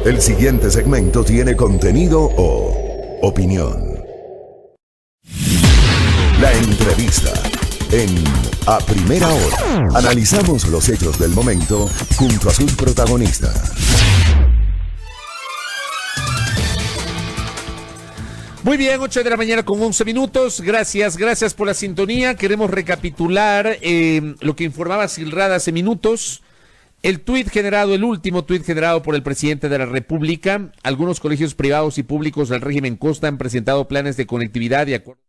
El siguiente segmento tiene contenido o opinión. La entrevista en A Primera Hora. Analizamos los hechos del momento junto a sus protagonistas. Muy bien, 8 de la mañana con 11 minutos. Gracias por la sintonía. Queremos recapitular lo que informaba Silrada hace minutos. El último tuit generado por el presidente de la República. Algunos colegios privados y públicos del régimen Costa han presentado planes de conectividad y acuerdos.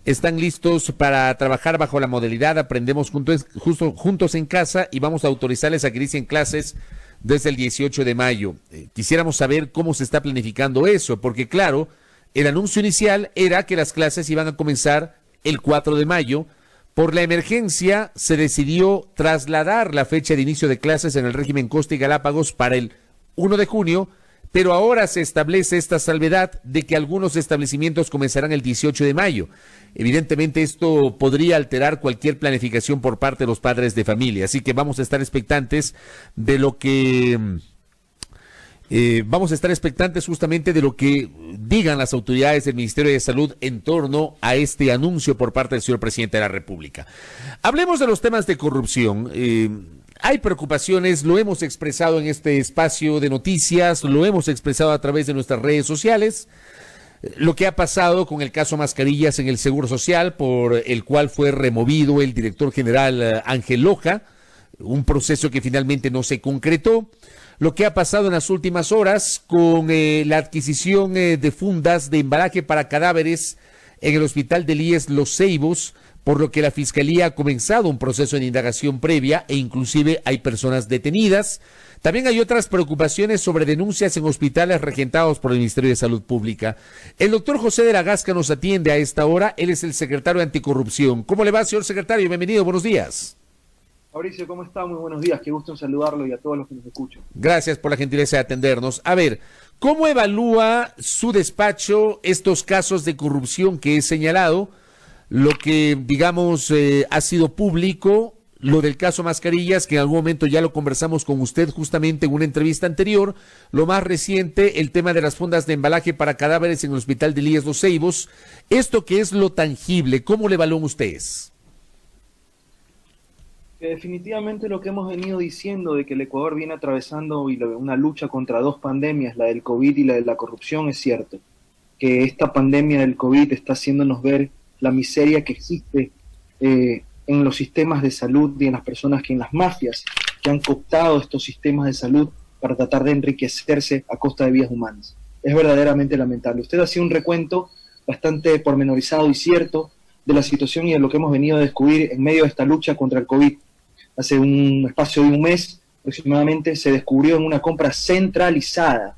Están listos para trabajar bajo la modalidad Aprendemos juntos en casa y vamos a autorizarles a que inicien clases desde el 18 de mayo. Quisiéramos saber cómo se está planificando eso, porque claro, el anuncio inicial era que las clases iban a comenzar el 4 de mayo. Por la emergencia se decidió trasladar la fecha de inicio de clases en el régimen Costa y Galápagos para el 1 de junio, pero ahora se establece esta salvedad de que algunos establecimientos comenzarán el 18 de mayo. Evidentemente esto podría alterar cualquier planificación por parte de los padres de familia, así que vamos a estar expectantes de lo que justamente de lo que digan las autoridades del Ministerio de Salud en torno a este anuncio por parte del señor presidente de la República. Hablemos de los temas de corrupción. Hay preocupaciones, lo hemos expresado en este espacio de noticias, lo hemos expresado a través de nuestras redes sociales. Lo que ha pasado con el caso Mascarillas en el Seguro Social, por el cual fue removido el director general Ángel Loja, un proceso que finalmente no se concretó. Lo que ha pasado en las últimas horas con la adquisición de fundas de embalaje para cadáveres en el hospital del IES Los Ceibos, por lo que la Fiscalía ha comenzado un proceso de indagación previa e inclusive hay personas detenidas. También hay otras preocupaciones sobre denuncias en hospitales regentados por el Ministerio de Salud Pública. El doctor José de la Gasca nos atiende a esta hora. Él es el secretario de Anticorrupción. ¿Cómo le va, señor secretario? Bienvenido, buenos días. Mauricio, ¿cómo está? Muy buenos días. Qué gusto en saludarlo y a todos los que nos escuchan. Gracias por la gentileza de atendernos. A ver, ¿cómo evalúa su despacho estos casos de corrupción que he señalado? Lo que, digamos, ha sido público, lo del caso Mascarillas, que en algún momento ya lo conversamos con usted justamente en una entrevista anterior, lo más reciente, el tema de las fundas de embalaje para cadáveres en el hospital de IES Los Ceibos. Esto que es lo tangible, ¿cómo le evalúan ustedes? Definitivamente lo que hemos venido diciendo de que el Ecuador viene atravesando una lucha contra dos pandemias, la del COVID y la de la corrupción, es cierto. Que esta pandemia del COVID está haciéndonos ver la miseria que existe en los sistemas de salud y en las personas en las mafias que han cooptado estos sistemas de salud para tratar de enriquecerse a costa de vidas humanas. Es verdaderamente lamentable. Usted hacía un recuento bastante pormenorizado y cierto de la situación y de lo que hemos venido a descubrir en medio de esta lucha contra el COVID. Hace un espacio de un mes aproximadamente se descubrió en una compra centralizada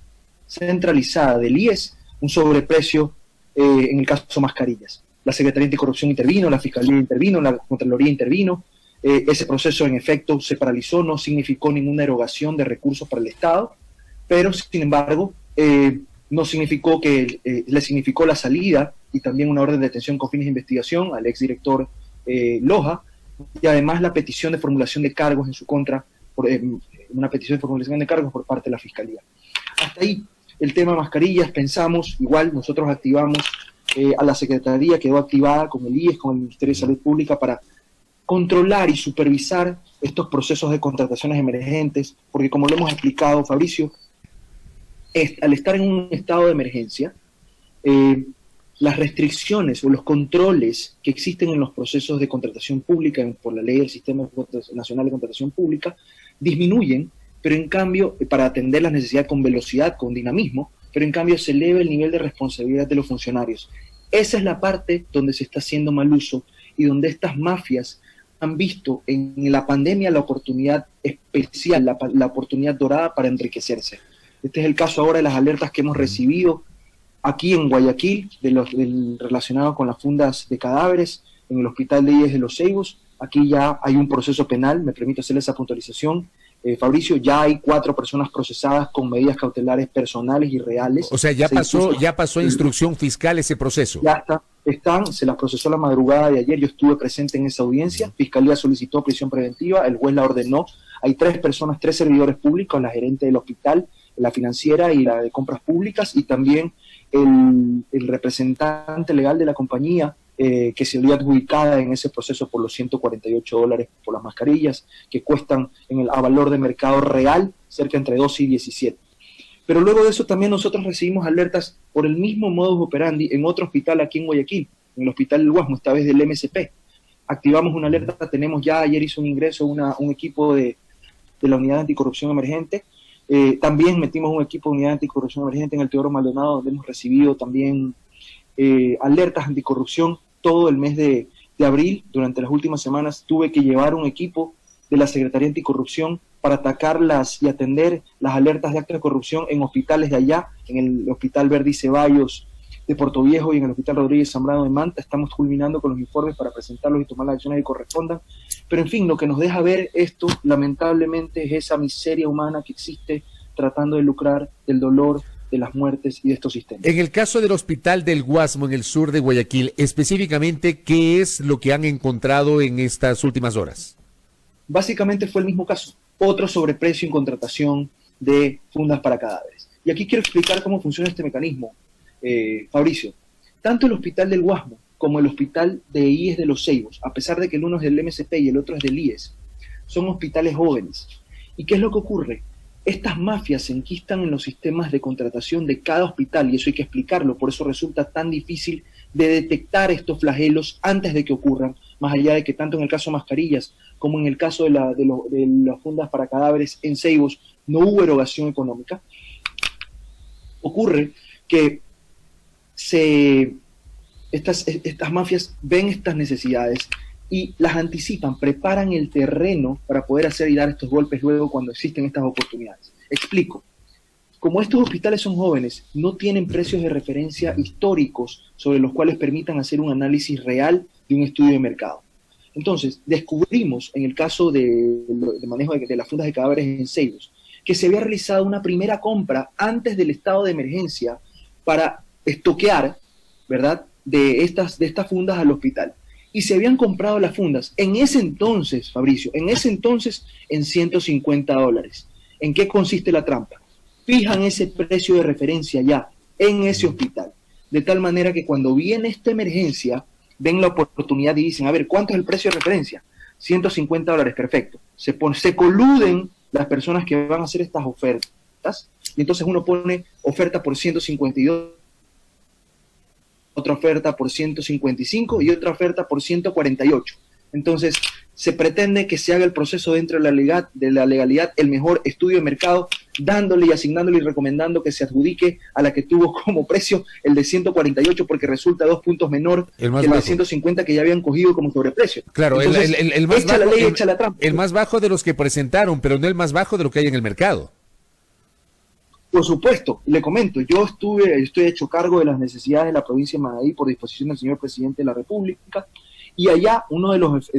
del IES un sobreprecio en el caso Mascarillas. La Secretaría Anticorrupción intervino, la Fiscalía intervino, la Contraloría intervino. Ese proceso en efecto se paralizó, no significó ninguna erogación de recursos para el Estado, pero sin embargo no significó que le significó la salida y también una orden de detención con fines de investigación al exdirector Loja, y además la petición de formulación de cargos en su contra, una petición de formulación de cargos por parte de la Fiscalía. Hasta ahí el tema Mascarillas, pensamos, igual nosotros activamos a la Secretaría, quedó activada con el IES, con el Ministerio de Salud Pública para controlar y supervisar estos procesos de contrataciones emergentes, porque como lo hemos explicado, Fabricio, al estar en un estado de emergencia, las restricciones o los controles que existen en los procesos de contratación pública por la ley del Sistema Nacional de Contratación Pública disminuyen, pero en cambio, para atender las necesidades con velocidad, con dinamismo, pero en cambio se eleva el nivel de responsabilidad de los funcionarios. Esa es la parte donde se está haciendo mal uso y donde estas mafias han visto en la pandemia la oportunidad especial, la oportunidad dorada para enriquecerse. Este es el caso ahora de las alertas que hemos recibido aquí en Guayaquil, relacionado con las fundas de cadáveres en el hospital de IES de Los Ceibos. Aquí ya hay un proceso penal, me permito hacerle esa puntualización. Fabricio, ya hay 4 personas procesadas con medidas cautelares personales y reales. O sea, ya pasó a instrucción fiscal ese proceso. Ya se las procesó la madrugada de ayer, yo estuve presente en esa audiencia, Fiscalía solicitó prisión preventiva, el juez la ordenó, Hay 3 personas, 3 servidores públicos, la gerente del hospital, la financiera y la de compras públicas, y también el representante legal de la compañía, que se vio adjudicada en ese proceso por los $148 por las mascarillas, que cuestan a valor de mercado real cerca entre 12 y 17. Pero luego de eso también nosotros recibimos alertas por el mismo modus operandi en otro hospital aquí en Guayaquil, en el hospital del Guasmo, esta vez del MSP. Activamos una alerta, tenemos ya, ayer hizo un ingreso un equipo de la Unidad Anticorrupción Emergente. También metimos un equipo de Unidad Anticorrupción Emergente en el Teodoro Maldonado, donde hemos recibido también alertas anticorrupción todo el mes de abril. Durante las últimas semanas tuve que llevar un equipo de la Secretaría Anticorrupción para atacarlas y atender las alertas de actos de corrupción en hospitales de allá, en el Hospital Verdi Ceballos de Puerto Viejo y en el Hospital Rodríguez Zambrano de Manta. Estamos culminando con los informes para presentarlos y tomar las acciones que correspondan. Pero en fin, lo que nos deja ver esto, lamentablemente, es esa miseria humana que existe tratando de lucrar del dolor, de las muertes y de estos sistemas. En el caso del Hospital del Guasmo, en el sur de Guayaquil, específicamente, ¿qué es lo que han encontrado en estas últimas horas? Básicamente fue el mismo caso, otro sobreprecio en contratación de fundas para cadáveres. Y aquí quiero explicar cómo funciona este mecanismo, Fabricio. Tanto el Hospital del Guasmo como el Hospital de IES de Los Ceibos, a pesar de que el uno es del MSP y el otro es del IES, son hospitales jóvenes. ¿Y qué es lo que ocurre? Estas mafias se enquistan en los sistemas de contratación de cada hospital, y eso hay que explicarlo, por eso resulta tan difícil de detectar estos flagelos antes de que ocurran, más allá de que tanto en el caso de mascarillas como en el caso de las fundas para cadáveres en Ceibos no hubo erogación económica. Ocurre que estas mafias ven estas necesidades y las anticipan, preparan el terreno para poder hacer y dar estos golpes luego cuando existen estas oportunidades. Explico. Como estos hospitales son jóvenes, no tienen precios de referencia históricos sobre los cuales permitan hacer un análisis real de un estudio de mercado. Entonces, descubrimos en el caso de manejo de las fundas de cadáveres en Ceibos, que se había realizado una primera compra antes del estado de emergencia para estoquear, ¿verdad?, de estas fundas al hospital. Y se habían comprado las fundas en ese entonces, Fabricio, en $150. ¿En qué consiste la trampa? Fijan ese precio de referencia ya en ese hospital, de tal manera que cuando viene esta emergencia, ven la oportunidad y dicen, a ver, ¿cuánto es el precio de referencia? $150, perfecto. Se coluden las personas que van a hacer estas ofertas, y entonces uno pone oferta por 152, otra oferta por 155 y otra oferta por 148. Entonces, se pretende que se haga el proceso dentro de la legalidad, el mejor estudio de mercado, dándole y asignándole y recomendando que se adjudique a la que tuvo como precio el de 148, porque resulta 2 puntos menor que el de 150 que ya habían cogido como sobreprecio. Claro, entonces, el más echa bajo, la ley, echa la trampa. El más bajo de los que presentaron, pero no el más bajo de lo que hay en el mercado. Por supuesto, le comento, yo estoy hecho cargo de las necesidades de la provincia de Manabí por disposición del señor presidente de la República, y allá uno de los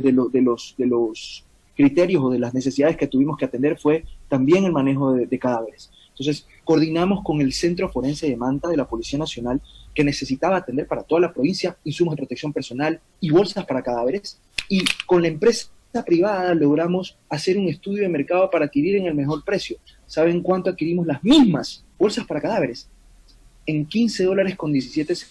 criterios o de las necesidades que tuvimos que atender fue también el manejo de cadáveres. Entonces, coordinamos con el Centro Forense de Manta de la Policía Nacional, que necesitaba atender para toda la provincia insumos de protección personal y bolsas para cadáveres, y con la empresa privada logramos hacer un estudio de mercado para adquirir en el mejor precio. ¿Saben cuánto adquirimos las mismas bolsas para cadáveres? En $15.17.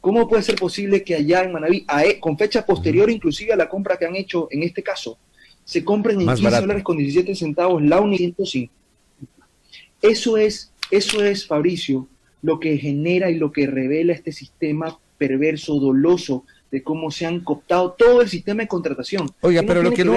¿Cómo puede ser posible que allá en Manabí, con fecha posterior inclusive a la compra que han hecho en este caso, se compren en $15.17 la unidad 105? Eso es, Fabricio, lo que genera y lo que revela este sistema perverso, doloso, de cómo se han cooptado todo el sistema de contratación. Oiga, pero lo que no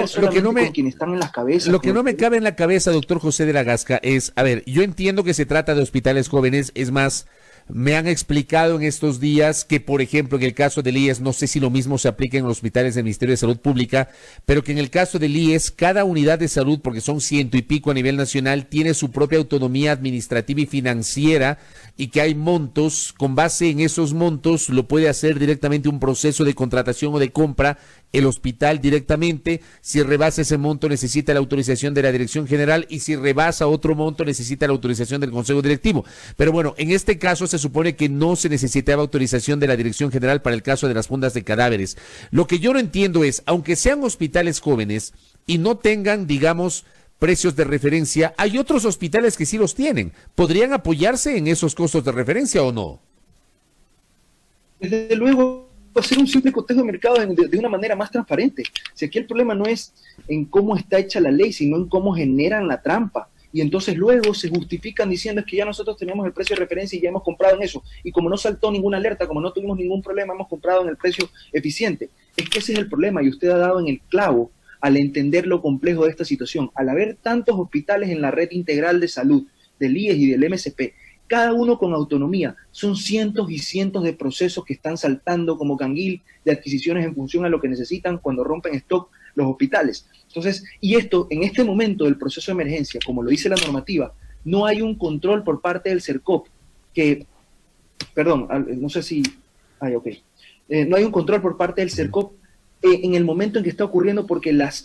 me cabe en la cabeza, doctor José de la Gasca, es, a ver, yo entiendo que se trata de hospitales jóvenes, es más, me han explicado en estos días que, por ejemplo, en el caso del IES, no sé si lo mismo se aplica en los hospitales del Ministerio de Salud Pública, pero que en el caso del IES, cada unidad de salud, porque son 100 y pico a nivel nacional, tiene su propia autonomía administrativa y financiera, y que hay montos, con base en esos montos, lo puede hacer directamente un proceso de contratación o de compra el hospital directamente. Si rebasa ese monto necesita la autorización de la dirección general, y si rebasa otro monto necesita la autorización del consejo directivo. Pero bueno, en este caso se supone que no se necesitaba autorización de la dirección general para el caso de las fundas de cadáveres. Lo que yo no entiendo es, aunque sean hospitales jóvenes y no tengan, digamos, precios de referencia, hay otros hospitales que sí los tienen. ¿Podrían apoyarse en esos costos de referencia o no? Desde luego, hacer un simple cotejo de mercado de una manera más transparente. Si aquí el problema no es en cómo está hecha la ley, sino en cómo generan la trampa. Y entonces luego se justifican diciendo es que ya nosotros tenemos el precio de referencia y ya hemos comprado en eso. Y como no saltó ninguna alerta, como no tuvimos ningún problema, hemos comprado en el precio eficiente. Es que ese es el problema y usted ha dado en el clavo al entender lo complejo de esta situación. Al haber tantos hospitales en la red integral de salud, del IES y del MSP, cada uno con autonomía, son cientos y cientos de procesos que están saltando como canguil de adquisiciones en función a lo que necesitan cuando rompen stock los hospitales. Entonces, y esto, en este momento del proceso de emergencia, como lo dice la normativa, no hay un control por parte del CERCOP, no sé si, no hay un control por parte del CERCOP en el momento en que está ocurriendo porque las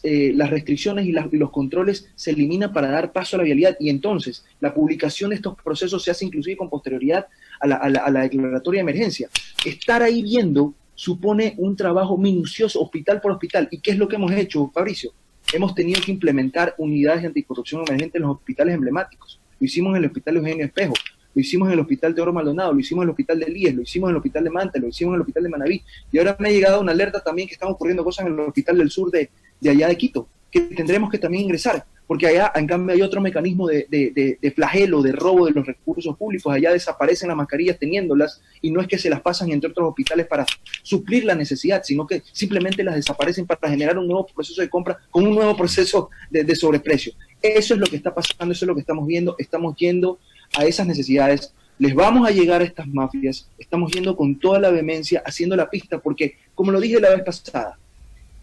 restricciones y los controles se eliminan para dar paso a la vialidad y entonces la publicación de estos procesos se hace inclusive con posterioridad a la declaratoria de emergencia. Estar ahí viendo supone un trabajo minucioso hospital por hospital. ¿Y qué es lo que hemos hecho, Fabricio? Hemos tenido que implementar unidades de anticorrupción emergente en los hospitales emblemáticos. Lo hicimos en el Hospital Eugenio Espejo, lo hicimos en el Hospital Teodoro Maldonado, lo hicimos en el Hospital del IES, lo hicimos en el Hospital de Manta, lo hicimos en el Hospital de Manabí. Y ahora me ha llegado una alerta también que están ocurriendo cosas en el Hospital del Sur de allá de Quito, que tendremos que también ingresar, porque allá en cambio hay otro mecanismo de flagelo, de robo de los recursos públicos. Allá desaparecen las mascarillas teniéndolas y no es que se las pasan entre otros hospitales para suplir la necesidad, sino que simplemente las desaparecen para generar un nuevo proceso de compra con un nuevo proceso de sobreprecio. Eso es lo que está pasando, eso es lo que estamos viendo, estamos yendo a esas necesidades. Les vamos a llegar a estas mafias, estamos yendo con toda la vehemencia, haciendo la pista, porque, como lo dije la vez pasada,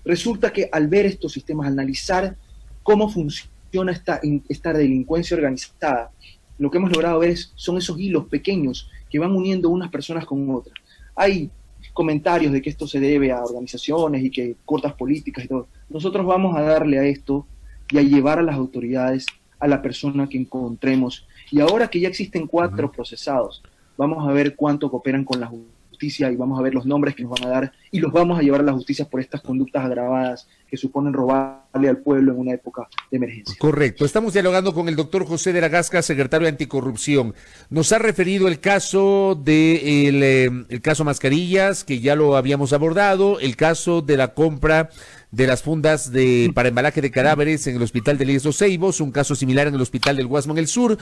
resulta que al ver estos sistemas, al analizar cómo funciona esta delincuencia organizada, lo que hemos logrado ver son esos hilos pequeños que van uniendo unas personas con otras. Hay comentarios de que esto se debe a organizaciones y que cortas políticas y todo. Nosotros vamos a darle a esto y a llevar a las autoridades a la persona que encontremos. Y ahora que ya existen 4 procesados, vamos a ver cuánto cooperan con la justicia y vamos a ver los nombres que nos van a dar y los vamos a llevar a la justicia por estas conductas agravadas que suponen robarle al pueblo en una época de emergencia. Correcto. Estamos dialogando con el doctor José de la Gasca, secretario de Anticorrupción. Nos ha referido el caso el caso Mascarillas, que ya lo habíamos abordado, el caso de la compra de las fundas para embalaje de cadáveres en el Hospital de Los Ceibos, un caso similar en el Hospital del Guasmo en el Sur.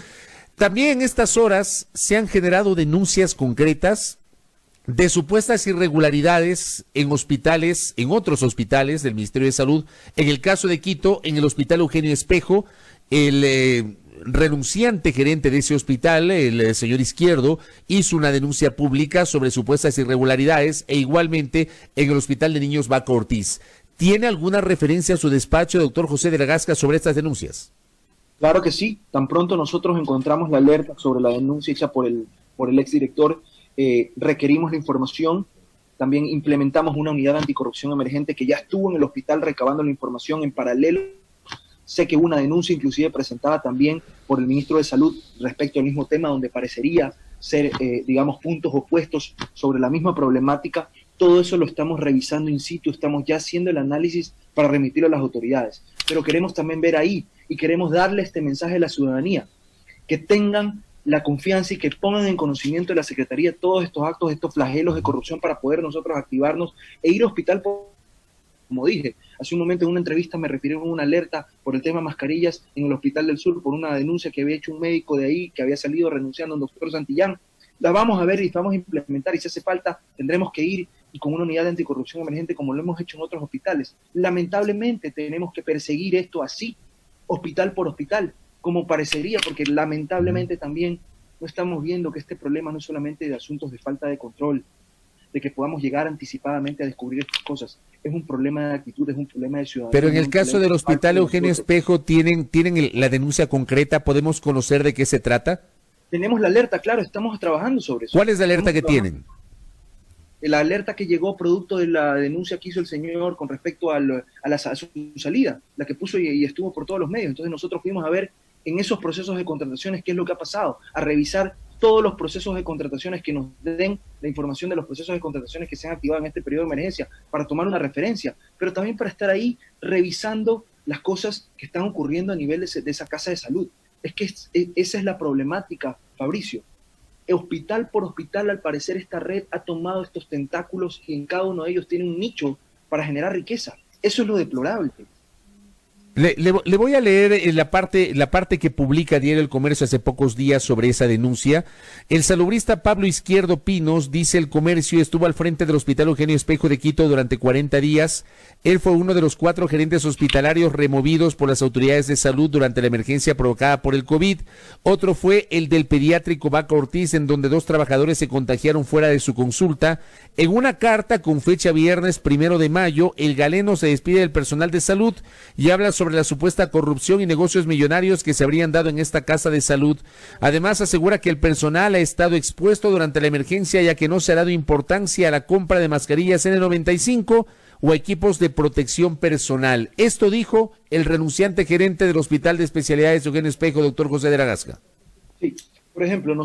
También en estas horas se han generado denuncias concretas de supuestas irregularidades en hospitales, en otros hospitales del Ministerio de Salud. En el caso de Quito, en el Hospital Eugenio Espejo, el renunciante gerente de ese hospital, el señor Izquierdo, hizo una denuncia pública sobre supuestas irregularidades e igualmente en el Hospital de Niños Baco Ortiz. ¿Tiene alguna referencia a su despacho, doctor José de la Gasca, sobre estas denuncias? Claro que sí. Tan pronto nosotros encontramos la alerta sobre la denuncia hecha por el exdirector, requerimos la información. También implementamos una unidad de anticorrupción emergente que ya estuvo en el hospital recabando la información en paralelo. Sé que hubo una denuncia inclusive presentada también por el ministro de Salud respecto al mismo tema, donde parecería ser, puntos opuestos sobre la misma problemática. Todo eso lo estamos revisando in situ, estamos ya haciendo el análisis para remitirlo a las autoridades. Pero queremos también ver ahí y queremos darle este mensaje a la ciudadanía, que tengan la confianza y que pongan en conocimiento de la Secretaría todos estos actos, estos flagelos de corrupción para poder nosotros activarnos e ir a hospital. Como dije, hace un momento en una entrevista me refirieron a una alerta por el tema mascarillas en el Hospital del Sur por una denuncia que había hecho un médico de ahí que había salido renunciando, un doctor Santillán. La vamos a ver y vamos a implementar y si hace falta tendremos que ir y con una unidad de anticorrupción emergente como lo hemos hecho en otros hospitales. Lamentablemente tenemos que perseguir esto así, hospital por hospital, como parecería, porque lamentablemente también no estamos viendo que este problema no es solamente de asuntos de falta de control, de que podamos llegar anticipadamente a descubrir estas cosas. Es un problema de actitud, es un problema de ciudadanía. Pero en el caso del Hospital Eugenio Espejo, ¿tienen la denuncia concreta? ¿Podemos conocer de qué se trata? Tenemos la alerta, claro, estamos trabajando sobre eso. ¿Cuál es la alerta que tienen? La alerta que llegó producto de la denuncia que hizo el señor con respecto a su salida, la que puso y estuvo por todos los medios. Entonces nosotros fuimos a ver en esos procesos de contrataciones qué es lo que ha pasado, a revisar todos los procesos de contrataciones, que nos den la información de los procesos de contrataciones que se han activado en este periodo de emergencia para tomar una referencia, pero también para estar ahí revisando las cosas que están ocurriendo a nivel de esa casa de salud. Es que esa es la problemática, Fabricio. Hospital por hospital, al parecer, esta red ha tomado estos tentáculos y en cada uno de ellos tiene un nicho para generar riqueza. Eso es lo deplorable. Le voy a leer la parte que publica Diario El Comercio hace pocos días sobre esa denuncia. El salubrista Pablo Izquierdo Pinos, dice El Comercio, estuvo al frente del Hospital Eugenio Espejo de Quito durante 40 días. Él fue uno de los 4 gerentes hospitalarios removidos por las autoridades de salud durante la emergencia provocada por el COVID. Otro fue el del pediátrico Vaca Ortiz, en donde 2 trabajadores se contagiaron fuera de su consulta. En una carta con fecha viernes 1 de mayo, el galeno se despide del personal de salud y habla sobre la supuesta corrupción y negocios millonarios que se habrían dado en esta casa de salud. Además, asegura que el personal ha estado expuesto durante la emergencia, ya que no se ha dado importancia a la compra de mascarillas N95 o equipos de protección personal. Esto dijo el renunciante gerente del Hospital de Especialidades Eugenio Espejo, doctor José de la Gasca. Sí, por ejemplo,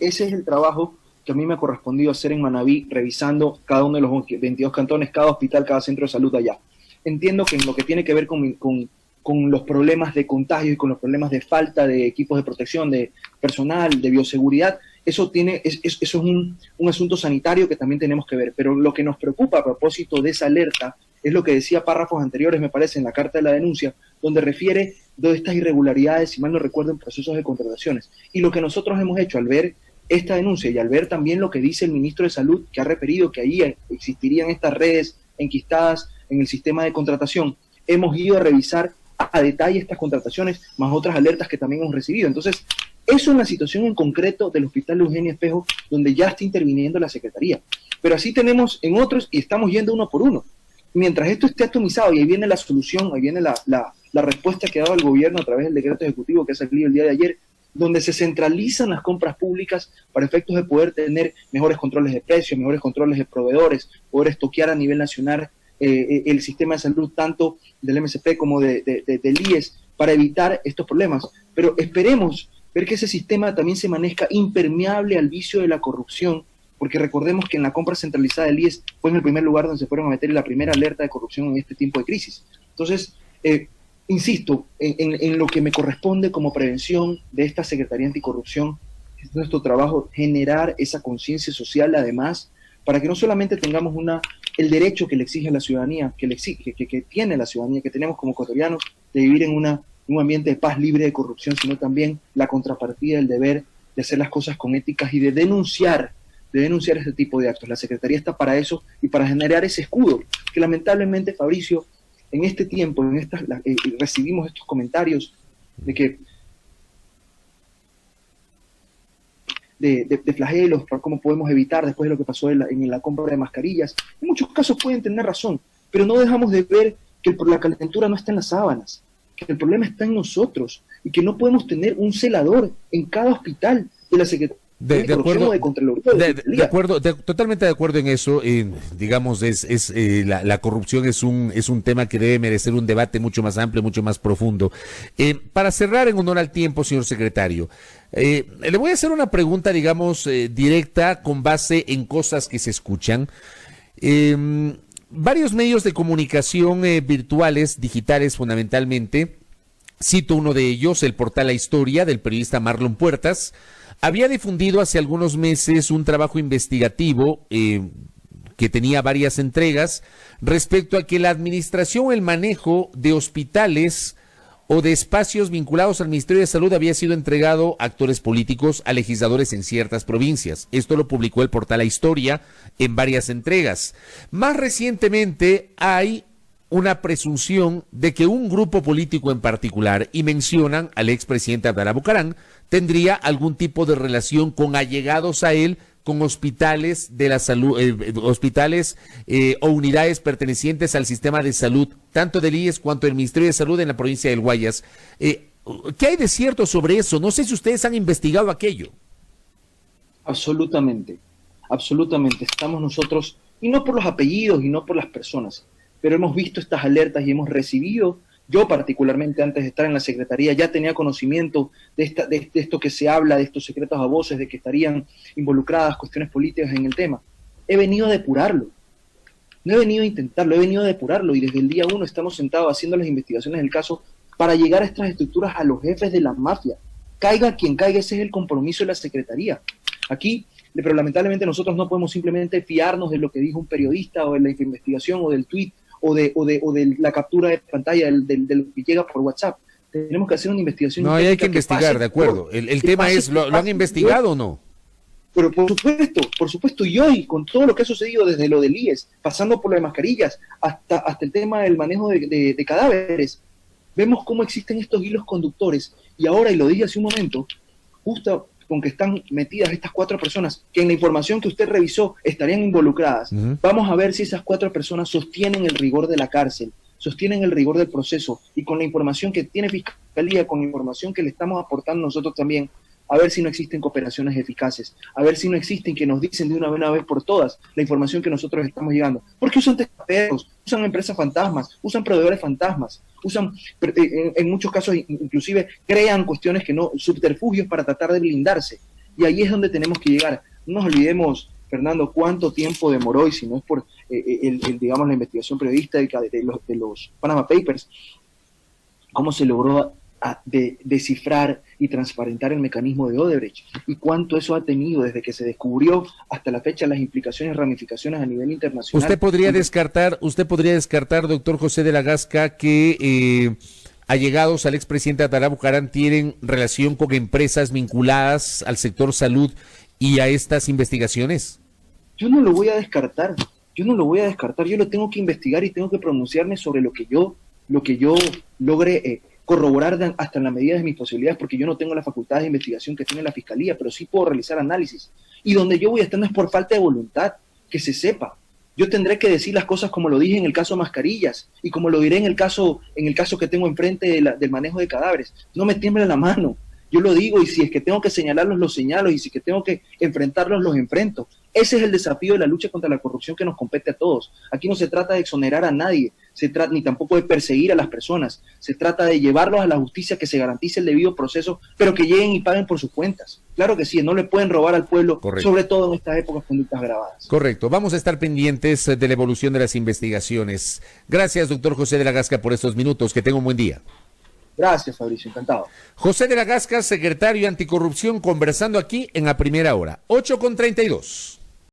ese es el trabajo que a mí me ha correspondido hacer en Manabí, revisando cada uno de los 22 cantones, cada hospital, cada centro de salud allá. Entiendo que en lo que tiene que ver con los problemas de contagio y con los problemas de falta de equipos de protección, de personal, de bioseguridad, eso es un asunto sanitario que también tenemos que ver. Pero lo que nos preocupa a propósito de esa alerta es lo que decía párrafos anteriores, me parece, en la carta de la denuncia, donde refiere de estas irregularidades, si mal no recuerdo, en procesos de contrataciones. Y lo que nosotros hemos hecho al ver esta denuncia y al ver también lo que dice el ministro de Salud, que ha referido que ahí existirían estas redes enquistadas en el sistema de contratación, hemos ido a revisar a detalle estas contrataciones, más otras alertas que también hemos recibido. Entonces, eso es la situación en concreto del Hospital Eugenio Espejo, donde ya está interviniendo la Secretaría. Pero así tenemos en otros y estamos yendo uno por uno. Mientras esto esté atomizado, y ahí viene la solución, ahí viene la respuesta que ha dado el gobierno a través del decreto ejecutivo que ha salido el día de ayer, donde se centralizan las compras públicas para efectos de poder tener mejores controles de precios, mejores controles de proveedores, poder estoquear a nivel nacional el sistema de salud, tanto del MSP como del IES, para evitar estos problemas. Pero esperemos ver que ese sistema también se maneja impermeable al vicio de la corrupción, porque recordemos que en la compra centralizada del IES fue en el primer lugar donde se fueron a meter la primera alerta de corrupción en este tipo de crisis. Entonces, insisto, en lo que me corresponde como prevención de esta Secretaría Anticorrupción, es nuestro trabajo generar esa conciencia social, además, para que no solamente tengamos el derecho que le exige la ciudadanía, que tiene la ciudadanía, que tenemos como ecuatorianos, de vivir en un ambiente de paz libre de corrupción, sino también la contrapartida, el deber de hacer las cosas con éticas y de denunciar este tipo de actos. La Secretaría está para eso y para generar ese escudo, que lamentablemente, Fabricio, en este tiempo, recibimos estos comentarios de que de flagelos, para cómo podemos evitar después de lo que pasó en la compra de mascarillas. En muchos casos pueden tener razón, pero no dejamos de ver que la calentura no está en las sábanas, que el problema está en nosotros y que no podemos tener un celador en cada hospital de la Secretaría. Totalmente de acuerdo en eso. Digamos, la corrupción es un tema que debe merecer un debate mucho más amplio, mucho más profundo. Para cerrar en honor al tiempo, señor secretario, le voy a hacer una pregunta, digamos, directa, con base en cosas que se escuchan. Varios medios de comunicación virtuales, digitales fundamentalmente, cito uno de ellos, el portal La Historia, del periodista Marlon Puertas, había difundido hace algunos meses un trabajo investigativo que tenía varias entregas respecto a que la administración o el manejo de hospitales o de espacios vinculados al Ministerio de Salud había sido entregado a actores políticos, a legisladores en ciertas provincias. Esto lo publicó el portal La Historia en varias entregas. Más recientemente hay una presunción de que un grupo político en particular, y mencionan al expresidente Abdalá Bucaram, tendría algún tipo de relación con allegados a él, con hospitales de la salud, hospitales o unidades pertenecientes al sistema de salud, tanto del IES cuanto del Ministerio de Salud en la provincia del Guayas. ¿Qué hay de cierto sobre eso? No sé si ustedes han investigado aquello. Absolutamente, absolutamente. Estamos nosotros, y no por los apellidos y no por las personas, pero hemos visto estas alertas y hemos recibido Yo particularmente antes de estar en la Secretaría ya tenía conocimiento de esto que se habla, de estos secretos a voces, de que estarían involucradas cuestiones políticas en el tema. He venido a depurarlo. No he venido a intentarlo, he venido a depurarlo y desde el día 1 estamos sentados haciendo las investigaciones del caso para llegar a estas estructuras, a los jefes de la mafia. Caiga quien caiga, ese es el compromiso de la Secretaría. Aquí, pero lamentablemente nosotros no podemos simplemente fiarnos de lo que dijo un periodista o de la investigación o del tuit o de la captura de pantalla de lo que llega por WhatsApp. Tenemos que hacer una investigación. No, hay que investigar, de acuerdo. El tema es, ¿lo han investigado o no? Pero por supuesto, y hoy, con todo lo que ha sucedido desde lo del IES, pasando por lo de mascarillas, hasta el tema del manejo de cadáveres, vemos cómo existen estos hilos conductores, y ahora, y lo dije hace un momento, justo con que están metidas estas 4 personas, que en la información que usted revisó estarían involucradas, vamos a ver si esas 4 personas sostienen el rigor de la cárcel, sostienen el rigor del proceso, y con la información que tiene Fiscalía, con la información que le estamos aportando nosotros también, a ver si no existen cooperaciones eficaces, a ver si no existen que nos dicen de una buena vez por todas la información que nosotros estamos llegando. Porque usan testaferros, usan empresas fantasmas, usan proveedores fantasmas, usan, en muchos casos inclusive crean cuestiones que no, subterfugios para tratar de blindarse. Y ahí es donde tenemos que llegar. No nos olvidemos, Fernando, cuánto tiempo demoró, y si no es por digamos, la investigación periodística de los Panama Papers, cómo se logró de descifrar y transparentar el mecanismo de Odebrecht y cuánto eso ha tenido desde que se descubrió hasta la fecha, las implicaciones y ramificaciones a nivel internacional. Usted podría descartar, doctor José de la Gasca, que allegados al expresidente Atalá Bucarán tienen relación con empresas vinculadas al sector salud y a estas investigaciones. Yo no lo voy a descartar, yo lo tengo que investigar y tengo que pronunciarme sobre lo que yo logre corroborar hasta en la medida de mis posibilidades, porque yo no tengo las facultades de investigación que tiene la Fiscalía, pero sí puedo realizar análisis. Y donde yo voy a estar no es por falta de voluntad, que se sepa. Yo tendré que decir las cosas como lo dije en el caso mascarillas y como lo diré en el caso que tengo enfrente del manejo de cadáveres. No me tiembla la mano. Yo lo digo, y si es que tengo que señalarlos, los señalo, y si es que tengo que enfrentarlos, los enfrento. Ese es el desafío de la lucha contra la corrupción que nos compete a todos. Aquí no se trata de exonerar a nadie, ni tampoco de perseguir a las personas. Se trata de llevarlos a la justicia, que se garantice el debido proceso, pero que lleguen y paguen por sus cuentas. Claro que sí, no le pueden robar al pueblo, correcto, sobre todo en estas épocas conductas grabadas. Correcto, vamos a estar pendientes de la evolución de las investigaciones. Gracias, doctor José de la Gasca, por estos minutos. Que tenga un buen día. Gracias, Fabricio, encantado. José de la Gasca, secretario anticorrupción, conversando aquí en A Primera Hora. 8:32.